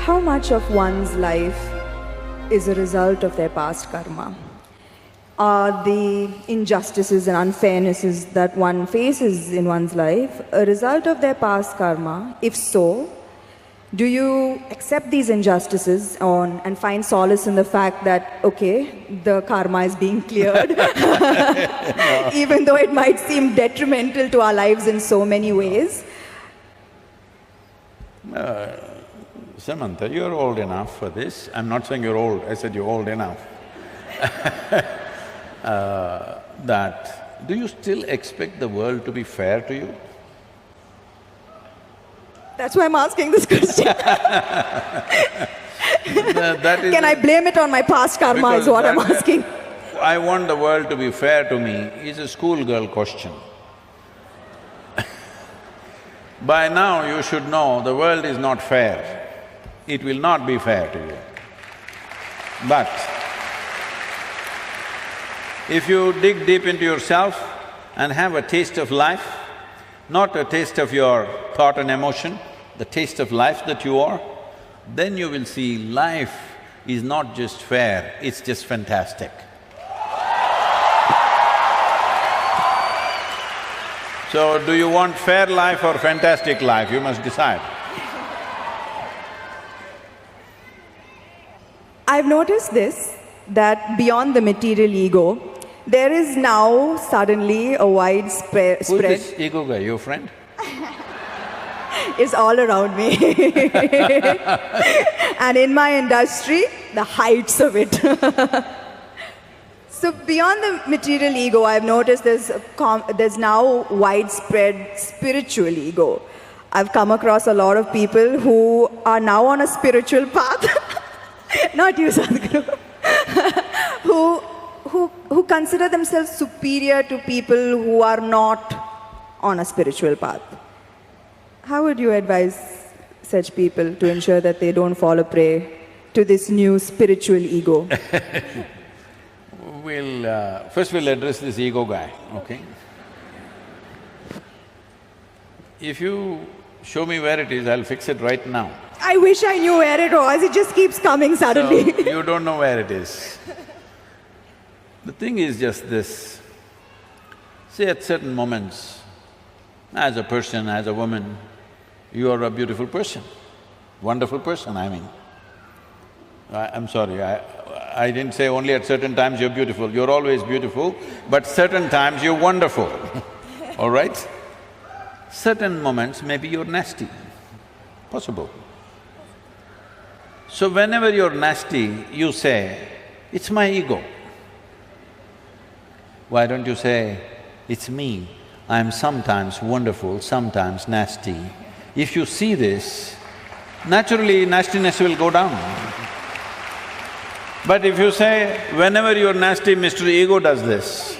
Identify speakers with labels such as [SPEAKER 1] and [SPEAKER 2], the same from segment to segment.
[SPEAKER 1] how much of one's life is a result of their past karma? Are the injustices and unfairnesses that one faces in one's life a result of their past karma? If so, do you accept these injustices and find solace in the fact that, okay, the karma is being cleared, even though it might seem detrimental to our lives in so many ways?
[SPEAKER 2] Samantha, you're old enough for this. I'm not saying you're old, I said you're old enough. Do you still expect the world to be fair to you?
[SPEAKER 1] That's why I'm asking this question. Can I blame it on my past karma is what I'm asking.
[SPEAKER 2] I want the world to be fair to me is a schoolgirl question. By now you should know the world is not fair. It will not be fair to you. But if you dig deep into yourself and have a taste of life, not a taste of your thought and emotion, the taste of life that you are, then you will see life is not just fair, it's just fantastic. So, do you want fair life or fantastic life? You must decide.
[SPEAKER 1] I've noticed this, that beyond the material ego, there is now suddenly a widespread…
[SPEAKER 2] Who's this ego guy, your friend?
[SPEAKER 1] Is all around me. And in my industry, the heights of it. So beyond the material ego, I've noticed there's now widespread spiritual ego. I've come across a lot of people who are now on a spiritual path, not you, Sadhguru, who consider themselves superior to people who are not on a spiritual path. How would you advise such people to ensure that they don't fall a prey to this new spiritual ego?
[SPEAKER 2] First we'll address this ego guy, okay? If you show me where it is, I'll fix it right now.
[SPEAKER 1] I wish I knew where it was, it just keeps coming suddenly.
[SPEAKER 2] So, you don't know where it is. The thing is just this, say at certain moments, as a person, as a woman, you are a beautiful person, wonderful person, I mean. I'm sorry, I didn't say only at certain times you're beautiful, you're always beautiful, but certain times you're wonderful, all right? Certain moments maybe you're nasty, possible. So whenever you're nasty, you say, it's my ego. Why don't you say, it's me, I'm sometimes wonderful, sometimes nasty. If you see this, naturally nastiness will go down. But if you say, whenever you're nasty, Mr. Ego does this,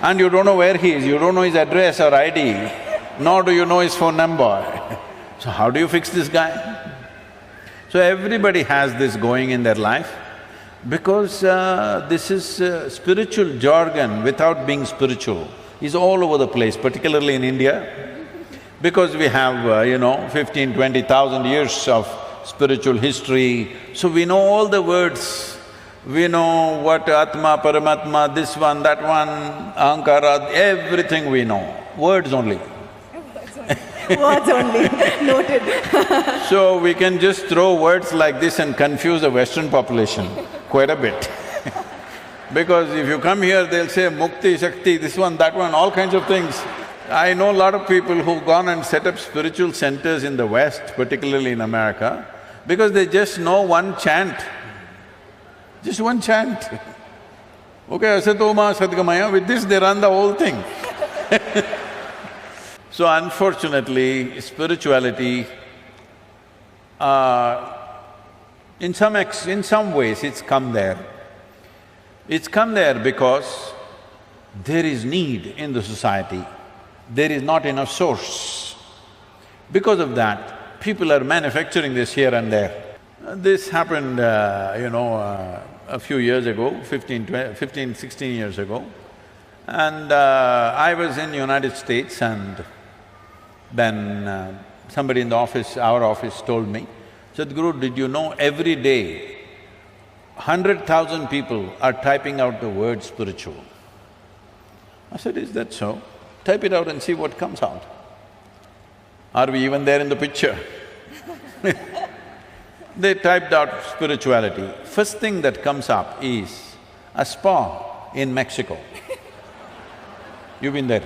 [SPEAKER 2] and you don't know where he is, you don't know his address or ID, nor do you know his phone number, so how do you fix this guy? So everybody has this going in their life, because this is spiritual jargon without being spiritual is all over the place, particularly in India. Because we have, 15, 20,000 years of spiritual history, so we know all the words. We know what Atma, Paramatma, this one, that one, Ahankara, everything we know, words only.
[SPEAKER 1] Words only, noted.
[SPEAKER 2] So we can just throw words like this and confuse the Western population quite a bit. Because if you come here, they'll say Mukti, Shakti, this one, that one, all kinds of things. I know a lot of people who've gone and set up spiritual centers in the West, particularly in America, because they just know one chant, just one chant. Okay, Asatoma Sadgamaya, with this they run the whole thing. So unfortunately, spirituality, in some ways it's come there. It's come there because there is need in the society, there is not enough source. Because of that, people are manufacturing this here and there. This happened, a few years ago, 16 years ago. And I was in United States, and then somebody in the office, our office, told me, Sadhguru, did you know every day 100,000 people are typing out the word spiritual? I said, is that so? Type it out and see what comes out. Are we even there in the picture? They typed out spirituality. First thing that comes up is a spa in Mexico. You've been there.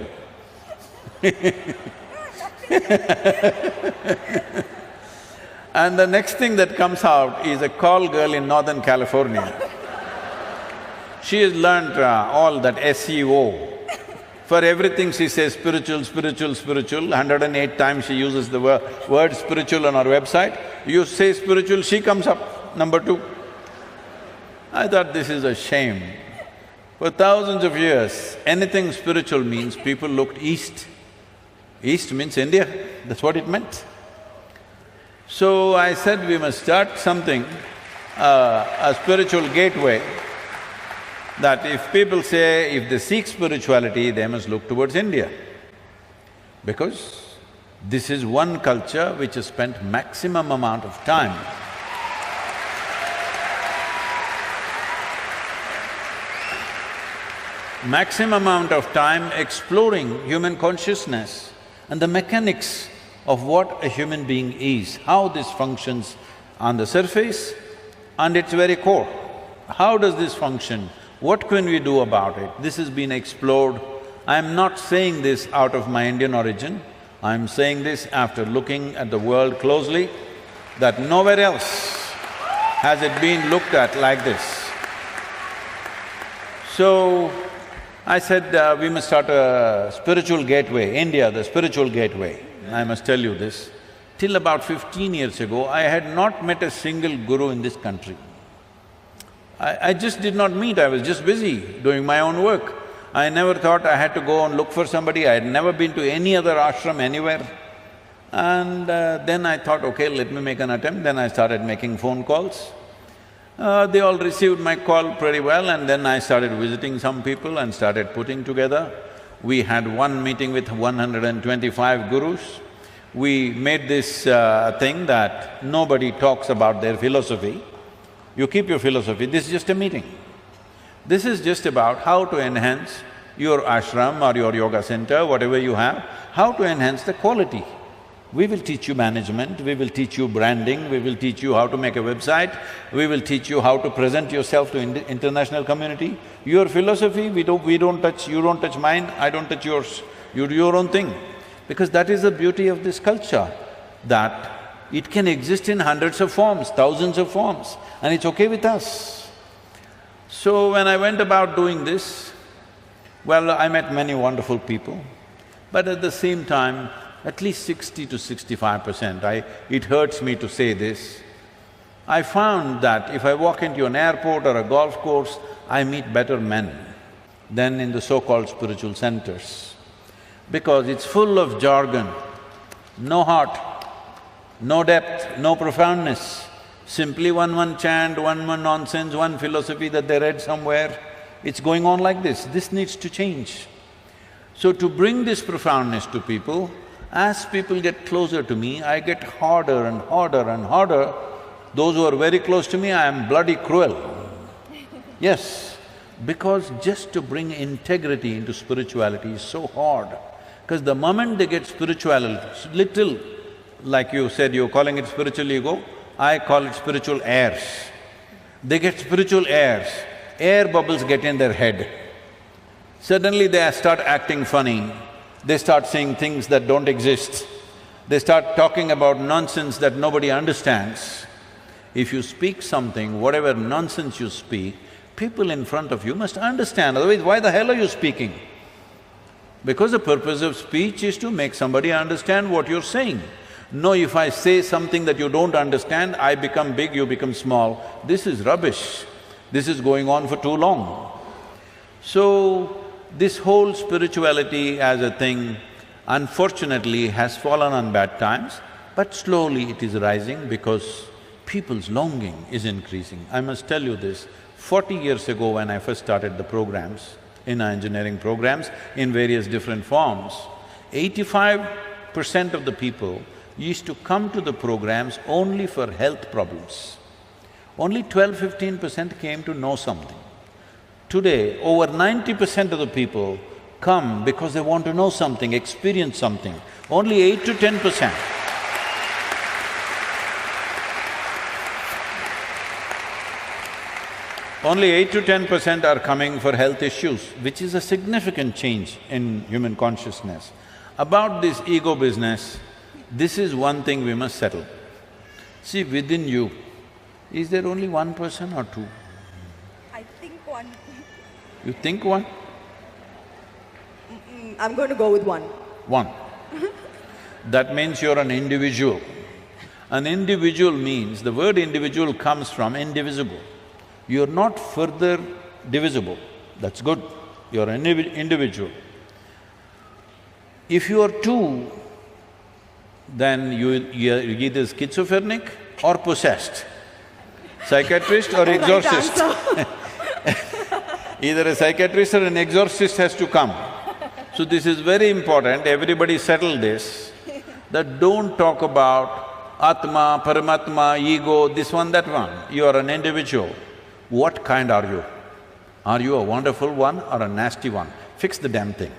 [SPEAKER 2] And the next thing that comes out is a call girl in Northern California. She has learned all that SEO. For everything she says spiritual, spiritual, spiritual. 108 times she uses the word spiritual on our website. You say spiritual, she comes up, number 2. I thought this is a shame. For thousands of years, anything spiritual means people looked east. East means India, that's what it meant. So I said we must start something, a spiritual gateway, that if people say if they seek spirituality, they must look towards India. Because this is one culture which has spent maximum amount of time exploring human consciousness and the mechanics of what a human being is, how this functions on the surface and its very core. How does this function? What can we do about it? This has been explored. I'm not saying this out of my Indian origin, I'm saying this after looking at the world closely, that nowhere else has it been looked at like this. So, I said, we must start a spiritual gateway, India, the spiritual gateway. I must tell you this, till about 15 years ago, I had not met a single guru in this country. I just did not meet, I was just busy doing my own work. I never thought I had to go and look for somebody, I had never been to any other ashram anywhere. And then I thought, okay, let me make an attempt, then I started making phone calls. They all received my call pretty well, and then I started visiting some people and started putting together. We had one meeting with 125 gurus. We made this thing that nobody talks about their philosophy. You keep your philosophy, this is just a meeting. This is just about how to enhance your ashram or your yoga center, whatever you have, how to enhance the quality. We will teach you management, we will teach you branding, we will teach you how to make a website, we will teach you how to present yourself to international community. Your philosophy, we don't touch, you don't touch mine, I don't touch yours. You do your own thing. Because that is the beauty of this culture, that it can exist in hundreds of forms, thousands of forms, and it's okay with us. So when I went about doing this, well, I met many wonderful people, but at the same time, at least 60 to 65%, it hurts me to say this, I found that if I walk into an airport or a golf course, I meet better men than in the so-called spiritual centers. Because it's full of jargon, no heart, no depth, no profoundness, simply one chant, one nonsense, one philosophy that they read somewhere. It's going on like this. This needs to change. So to bring this profoundness to people, as people get closer to me, I get harder and harder and harder. Those who are very close to me, I am bloody cruel. Yes, because just to bring integrity into spirituality is so hard. Because the moment they get spiritual, little, like you said, you're calling it spiritual ego, I call it spiritual airs. They get spiritual airs, air bubbles get in their head. Suddenly they start acting funny, they start saying things that don't exist, they start talking about nonsense that nobody understands. If you speak something, whatever nonsense you speak, people in front of you must understand, otherwise why the hell are you speaking? Because the purpose of speech is to make somebody understand what you're saying. No, if I say something that you don't understand, I become big, you become small. This is rubbish. This is going on for too long. So, this whole spirituality as a thing, unfortunately, has fallen on bad times, but slowly it is rising because people's longing is increasing. I must tell you this, 40 years ago when I first started the programs, in our engineering programs, in various different forms, 85% of the people used to come to the programs only for health problems. Only 12–15% came to know something. Today, over 90% of the people come because they want to know something, experience something. Only 8 to 10%. Only 8 to 10% are coming for health issues, which is a significant change in human consciousness. About this ego business, this is one thing we must settle. See, within you, is there only one person or two?
[SPEAKER 1] I think one.
[SPEAKER 2] You think one?
[SPEAKER 1] I'm going to go with one.
[SPEAKER 2] One. That means you're an individual. An individual means, the word individual comes from indivisible. You're not further divisible, that's good, you're an individual. If you are two, then you're either schizophrenic or possessed, psychiatrist or exorcist. Either a psychiatrist or an exorcist has to come. So this is very important, everybody settle this, that don't talk about Atma, Paramatma, ego, this one, that one. You are an individual. What kind are you? Are you a wonderful one or a nasty one? Fix the damn thing.